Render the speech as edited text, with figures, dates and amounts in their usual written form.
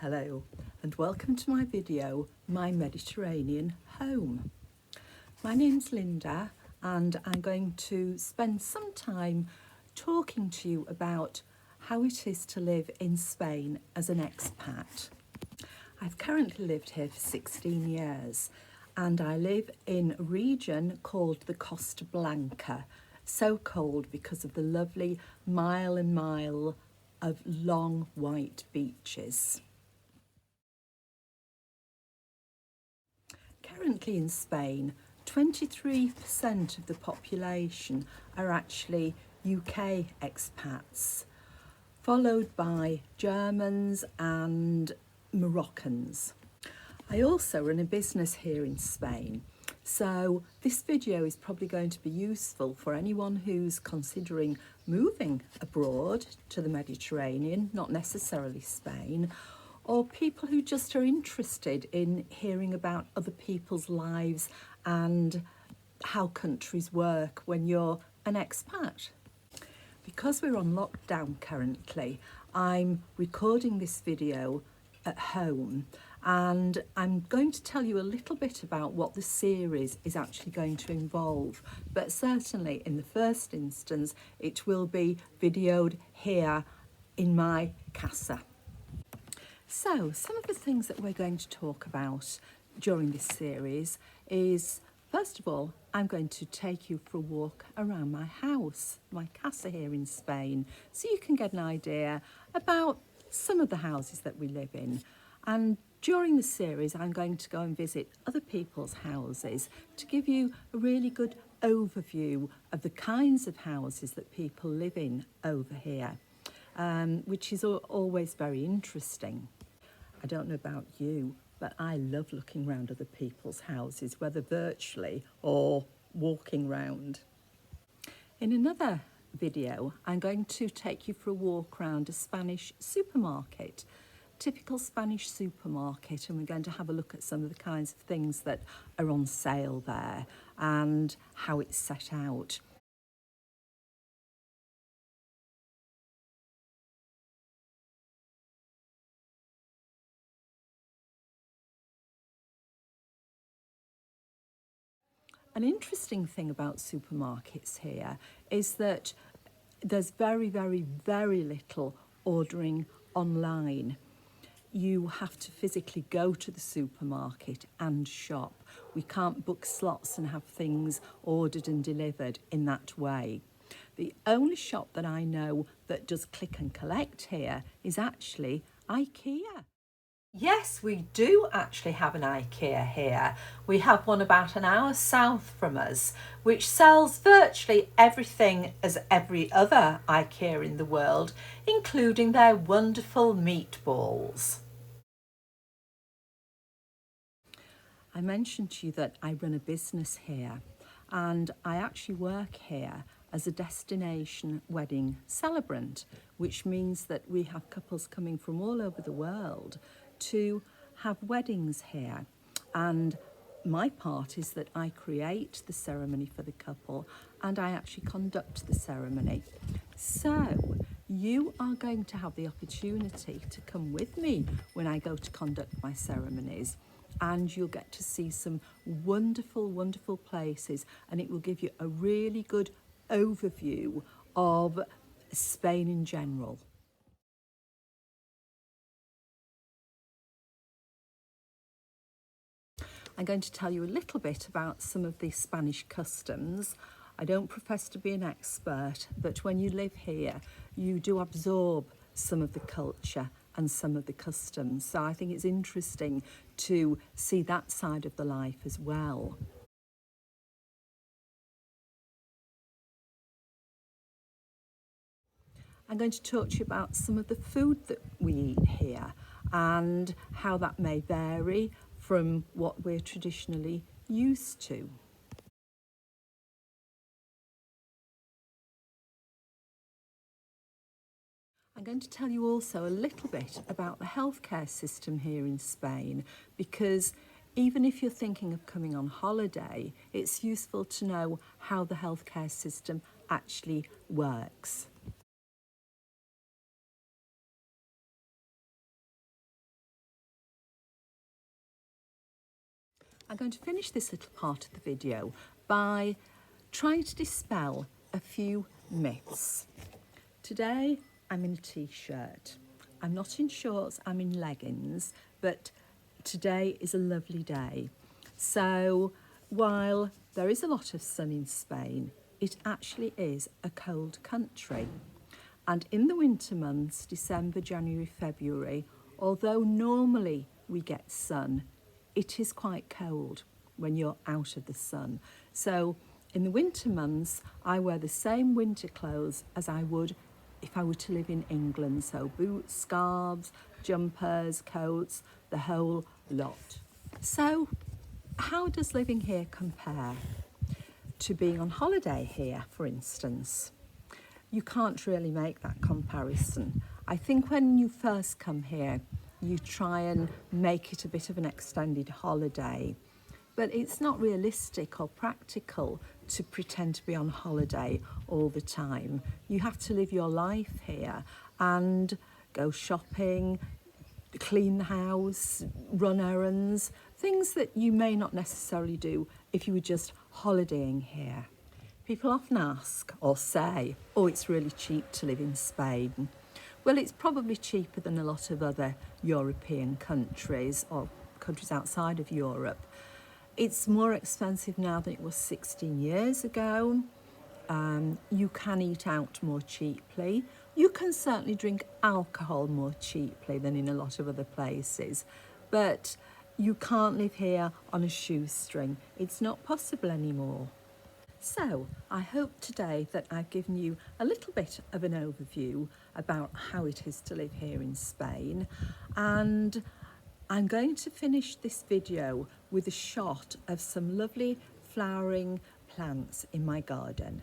Hello and welcome to my video, My Mediterranean Home. My name's Linda and I'm going to spend some time talking to you about how it is to live in Spain as an expat. I've currently lived here for 16 years and I live in a region called the Costa Blanca, so called because of the lovely mile and mile of long white beaches. Currently in Spain, 23% of the population are actually UK expats, followed by Germans and Moroccans. I also run a business here in Spain, so this video is probably going to be useful for anyone who's considering moving abroad to the Mediterranean, not necessarily Spain, or people who just are interested in hearing about other people's lives and how countries work when you're an expat. Because we're on lockdown currently, I'm recording this video at home and I'm going to tell you a little bit about what the series is actually going to involve, but certainly in the first instance it will be videoed here in my casa. So, some of the things that we're going to talk about during this series is, first of all, I'm going to take you for a walk around my house, my casa here in Spain, so you can get an idea about some of the houses that we live in. And during the series, I'm going to go and visit other people's houses to give you a really good overview of the kinds of houses that people live in over here, which is always very interesting. I don't know about you, but I love looking around other people's houses, whether virtually or walking round. In another video, I'm going to take you for a walk around a Spanish supermarket, typical Spanish supermarket, and we're going to have a look at some of the kinds of things that are on sale there and how it's set out. An interesting thing about supermarkets here is that there's very, very, very little ordering online. You have to physically go to the supermarket and shop. We can't book slots and have things ordered and delivered in that way. The only shop that I know that does click and collect here is actually IKEA. Yes, we do actually have an IKEA here. We have one about an hour south from us, which sells virtually everything as every other IKEA in the world, including their wonderful meatballs. I mentioned to you that I run a business here, and I actually work here as a destination wedding celebrant, which means that we have couples coming from all over the world to have weddings here. And my part is that I create the ceremony for the couple and I actually conduct the ceremony. So you are going to have the opportunity to come with me when I go to conduct my ceremonies, and you'll get to see some wonderful, wonderful places, and it will give you a really good overview of Spain in general. I'm going to tell you a little bit about some of the Spanish customs. I don't profess to be an expert, but when you live here, you do absorb some of the culture and some of the customs. So I think it's interesting to see that side of the life as well. I'm going to talk to you about some of the food that we eat here and how that may vary from what we're traditionally used to. I'm going to tell you also a little bit about the healthcare system here in Spain, because even if you're thinking of coming on holiday, it's useful to know how the healthcare system actually works. I'm going to finish this little part of the video by trying to dispel a few myths. Today I'm in a t-shirt. I'm not in shorts, I'm in leggings, but today is a lovely day. So while there is a lot of sun in Spain, it actually is a cold country. And in the winter months, December, January, February, although normally we get sun, it is quite cold when you're out of the sun. So in the winter months, I wear the same winter clothes as I would if I were to live in England. So boots, scarves, jumpers, coats, the whole lot. So how does living here compare to being on holiday here, for instance? You can't really make that comparison. I think when you first come here, you try and make it a bit of an extended holiday, but it's not realistic or practical to pretend to be on holiday all the time. You have to live your life here and go shopping, clean the house, run errands, things that you may not necessarily do if you were just holidaying here. People often ask or say, oh, it's really cheap to live in Spain. Well, it's probably cheaper than a lot of other European countries or countries outside of Europe. It's more expensive now than it was 16 years ago. You can eat out more cheaply. You can certainly drink alcohol more cheaply than in a lot of other places. But you can't live here on a shoestring. It's not possible anymore. So I hope today that I've given you a little bit of an overview about how it is to live here in Spain, and I'm going to finish this video with a shot of some lovely flowering plants in my garden.